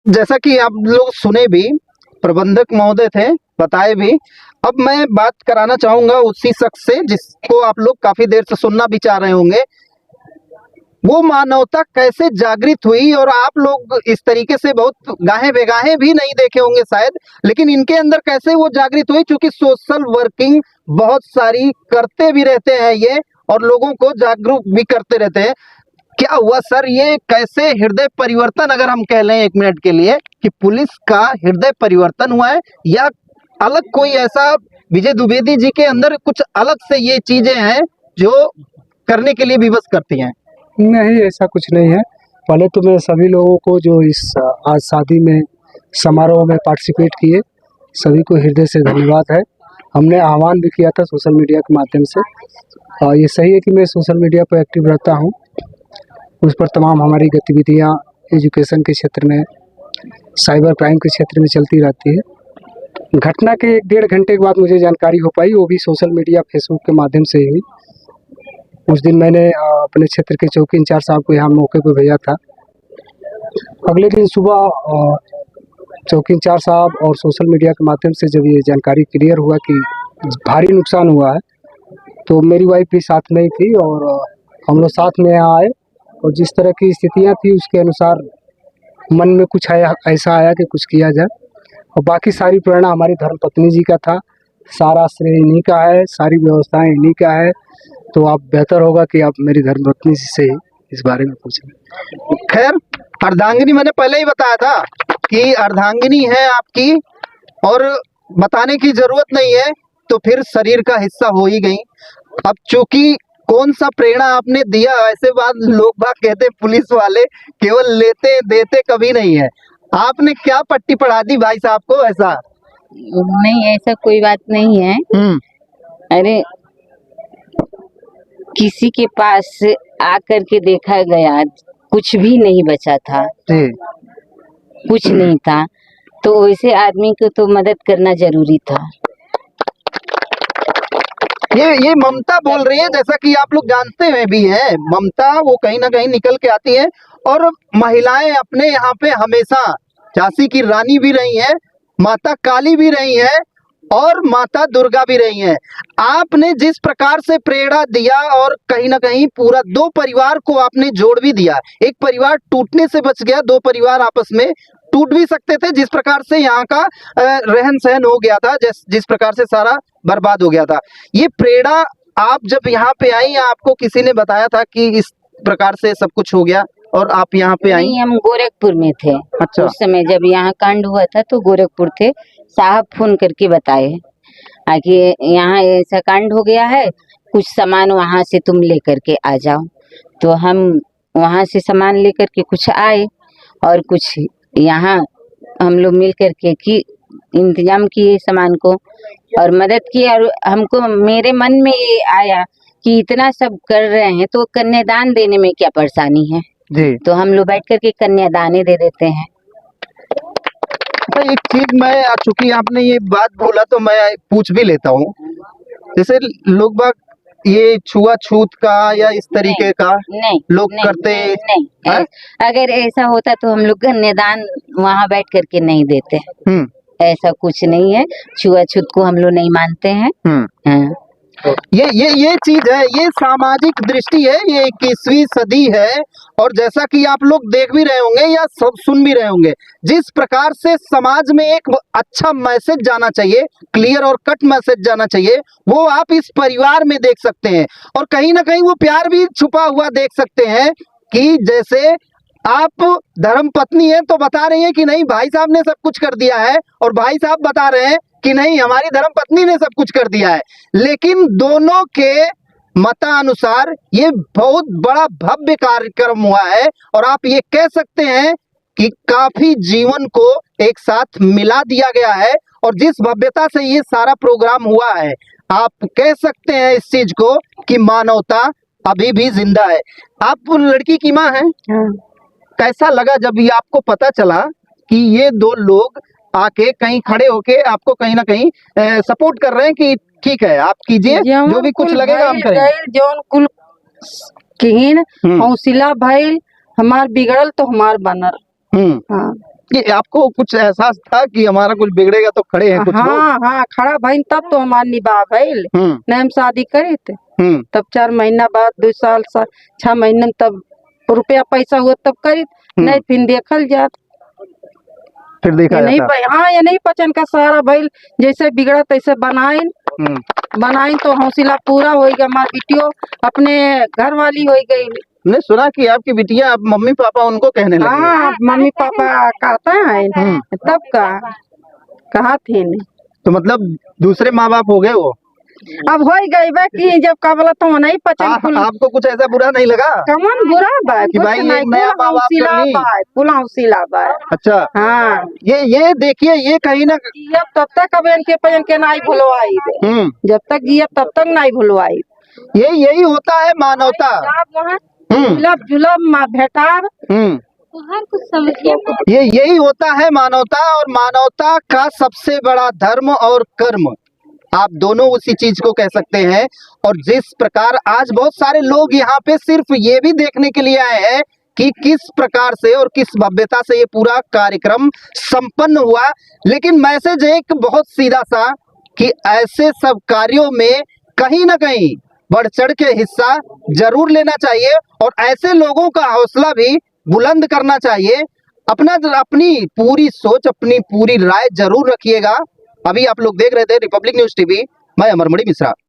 जैसा कि आप लोग सुने भी, प्रबंधक महोदय थे, बताए भी। अब मैं बात कराना चाहूंगा उसी शख्स से जिसको आप लोग काफी देर से सुनना भी चाह रहे होंगे। वो मानवता कैसे जागृत हुई, और आप लोग इस तरीके से बहुत गाहे बेगाहे भी नहीं देखे होंगे शायद, लेकिन इनके अंदर कैसे वो जागृत हुई, क्योंकि सोशल वर्किंग बहुत सारी करते भी रहते हैं ये, और लोगों को जागरूक भी करते रहते हैं। क्या हुआ सर, ये कैसे हृदय परिवर्तन, अगर हम कह लें 1 मिनट के लिए, कि पुलिस का हृदय परिवर्तन हुआ है, या अलग कोई ऐसा विजय द्विवेदी जी के अंदर कुछ अलग से ये चीजें हैं जो करने के लिए विवश करती हैं? नहीं, ऐसा कुछ नहीं है। पहले तो मैं सभी लोगों को जो इस आज शादी में समारोह में पार्टिसिपेट किए, सभी को हृदय से धन्यवाद है। हमने आह्वान भी किया था सोशल मीडिया के माध्यम से। ये सही है कि मैं सोशल मीडिया पर एक्टिव रहता हूँ, उस पर तमाम हमारी गतिविधियाँ एजुकेशन के क्षेत्र में, साइबर क्राइम के क्षेत्र में चलती रहती है। घटना के 1-1.5 घंटे के बाद मुझे जानकारी हो पाई, वो भी सोशल मीडिया फेसबुक के माध्यम से ही हुई। उस दिन मैंने अपने क्षेत्र के चौकी इंचार्ज साहब को यहाँ मौके पर भेजा था। अगले दिन सुबह चौकी इंचार्ज साहब और सोशल मीडिया के माध्यम से जब ये जानकारी क्लियर हुआ कि भारी नुकसान हुआ है, तो मेरी वाइफ भी साथ में ही थी और हम लोग साथ में यहाँ आए, और जिस तरह की स्थितियाँ थी उसके अनुसार मन में कुछ ऐसा आया कि कुछ किया जाए। और बाकी सारी प्रेरणा हमारी धर्मपत्नी जी का था, सारा श्रेय इन्हीं का है, सारी व्यवस्थाएं इन्हीं का है। तो आप बेहतर होगा कि आप मेरी धर्मपत्नी से ही इस बारे में पूछें। खैर, अर्धांगिनी मैंने पहले ही बताया था कि अर्धांगिनी है आपकी, और बताने की जरूरत नहीं है, तो फिर शरीर का हिस्सा हो ही गई। अब चूंकि कौन सा प्रेरणा आपने दिया, ऐसे बात लोग बात कहते पुलिस वाले केवल लेते देते कभी नहीं है। आपने क्या पट्टी पढ़ा दी भाई साहब को? ऐसा नहीं, ऐसा कोई बात नहीं है। अरे, किसी के पास आकर के देखा गया, कुछ भी नहीं बचा था, कुछ नहीं था, तो वैसे आदमी को तो मदद करना जरूरी था। ये ममता बोल रही है, जैसा कि आप लोग जानते हैं भी हैं, ममता वो कहीं ना कहीं निकल के आती है। और महिलाएं अपने यहाँ पे हमेशा झांसी की रानी भी रही हैं, माता काली भी रही हैं, और माता दुर्गा भी रही हैं। आपने जिस प्रकार से प्रेरणा दिया, और कहीं ना कहीं पूरा 2 परिवार को आपने जोड़ भी दिया। एक परिवार टूटने से बच गया, 2 परिवार आपस में टूट भी सकते थे, जिस प्रकार से यहाँ का रहन सहन हो गया था, जिस प्रकार से सारा बर्बाद हो गया था। ये प्रेरणा आप जब यहाँ पे आई, आपको किसी ने बताया था कि इस प्रकार से सब कुछ हो गया और आप यहाँ पे आई? हम गोरखपुर में थे। अच्छा। उस समय जब यहाँ कांड हुआ था तो गोरखपुर थे, साहब फोन करके बताए कि यहाँ ऐसा कांड हो गया है, कुछ सामान वहाँ से तुम लेकर के आ जाओ। तो हम वहाँ से सामान लेकर के कुछ आए, और कुछ यहाँ हम लोग मिल करके की इंतजाम किए सामान को और मदद की। और हमको मेरे मन में ये आया कि इतना सब कर रहे हैं तो कन्यादान देने में क्या परेशानी है जी। तो हम लोग बैठ करके कन्यादान दे देते हैं। तो एक चीज मैं, चूंकि आपने ये बात बोला तो मैं पूछ भी लेता हूँ, जैसे लोग बाग ये छुआछूत का या इस तरीके का नहीं, लोग करते नहीं। अगर ऐसा होता तो हम लोग कन्यादान वहाँ बैठ करके नहीं देते। ऐसा कुछ नहीं है, छुआछूत को हम लोग नहीं मानते हैं। हाँ। ये चीज है, ये सामाजिक दृष्टि है, ये 21वीं सदी है। और जैसा कि आप लोग देख भी रहे होंगे या सब सुन भी रहे होंगे, जिस प्रकार से समाज में एक अच्छा मैसेज जाना चाहिए, क्लियर और कट मैसेज जाना चाहिए, वो आप इस परिवार में देख सकते हैं। और कहीं ना कहीं वो प्यार भी छुपा हुआ देख सकते हैं, कि जैसे आप धर्म पत्नी है तो बता रही हैं कि नहीं भाई साहब ने सब कुछ कर दिया है, और भाई साहब बता रहे हैं कि नहीं हमारी धर्म पत्नी ने सब कुछ कर दिया है। लेकिन दोनों के मतानुसार ये बहुत बड़ा भव्य कार्यक्रम हुआ है, और आप ये कह सकते हैं कि काफी जीवन को एक साथ मिला दिया गया है। और जिस भव्यता से ये सारा प्रोग्राम हुआ है, आप कह सकते हैं इस चीज को कि मानवता अभी भी जिंदा है। आप लड़की की माँ हैं। कैसा लगा जब ये आपको पता चला कि ये 2 लोग आके कहीं खड़े होके आपको कहीं ना कहीं सपोर्ट कर रहे हैं कि ठीक है आप कीजिए, जो भी कुछ लगेगा हम करेंगे। जौन कुल किहिन हौसला भइल, हमार बिगड़ल तो हमार बनल। हाँ। कि आपको कुछ एहसास था कि हमारा कुछ बिगड़ेगा तो खड़े हैं कुछ लोग? हाँ हाँ खड़ा भइल तब तो हमार निभा भइल। नहीं हम शादी करे थे तब 4 महीना बाद 2 साल 6 महीने में तब रुपया पैसा हुआ तब करी नहीं फिर देखल जात फिर देखा ये नहीं जाता। हाँ ये नहीं पचन का सहारा भइल जैसे बिगड़ा तैसे बनाइन बनाइन तो हौसला पूरा हो गया हमार बिटियो अपने घर वाली हो गई। ने सुना कि आपकी बिटिया अब मम्मी पापा उनको कहने लगी हैं। हाँ मम्मी पापा कहते हैं तब का कहा थे नहीं तो मतलब दूसरे माँ बाप हो गए वो। अब हो गई बा कि जब का बोला तो नहीं पचन कुल आपको कुछ ऐसा बुरा नहीं लगा? कमन बुरा बा कि कुछ भाई नहीं एक नया माँ बाप हौसला करनी। बा कुल हौसला बा। अच्छा हाँ ये देखिए ये कहीं ना जियब तब तक अब इनके पजन के नहीं भुलवाई जब तक जियब तब तक नहीं भुलवाई यही होता है मानवता। जुलब जुलब माँ भेटाब हर कुछ समझिए यही होता है मानवता, और मानवता का सबसे बड़ा धर्म और कर्म आप दोनों उसी चीज को कह सकते हैं। और जिस प्रकार आज बहुत सारे लोग यहाँ पे सिर्फ ये भी देखने के लिए आए हैं कि किस प्रकार से और किस भव्यता से ये पूरा कार्यक्रम संपन्न हुआ, लेकिन मैसेज एक बहुत सीधा सा कि ऐसे सब कार्यों में कहीं ना कहीं बढ़ चढ़ के हिस्सा जरूर लेना चाहिए और ऐसे लोगों का हौसला भी बुलंद करना चाहिए। अपनी पूरी सोच अपनी पूरी राय जरूर रखिएगा। अभी आप लोग देख रहे थे रिपब्लिक न्यूज टीवी, मैं अमरमणि मिश्रा।